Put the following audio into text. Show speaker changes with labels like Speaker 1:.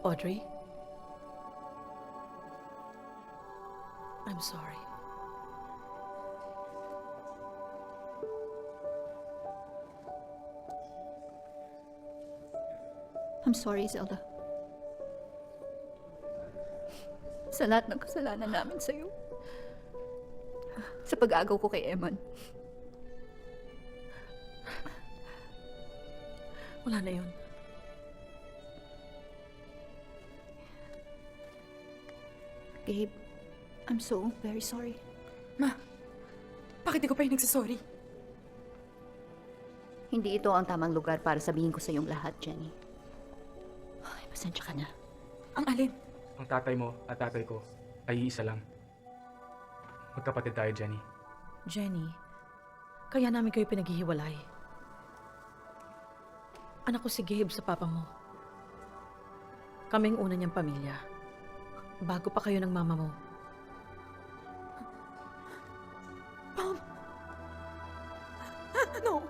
Speaker 1: Audrey? I'm sorry.
Speaker 2: I'm sorry, Zelda. Sa lahat ng kasalanan namin sa'yo. Sa pag-agaw ko kay Eman.
Speaker 1: Wala na yun.
Speaker 2: Gabe, I'm so very sorry.
Speaker 3: Ma, bakit di ko pa yung nagsasorry?
Speaker 2: Hindi ito ang tamang lugar para sabihin ko sa iyong lahat, Jenny. Ay, pasensya ka na.
Speaker 3: Ang alin?
Speaker 4: Ang tatay mo at tatay ko ay iisa lang. Magkapatid tayo, Jenny.
Speaker 1: Jenny, kaya namin kayo pinaghihiwalay. Anak ko si Gabe sa papa mo. Kaming una niyang pamilya. Bago pa kayo ng mama mo.
Speaker 3: Mom! No!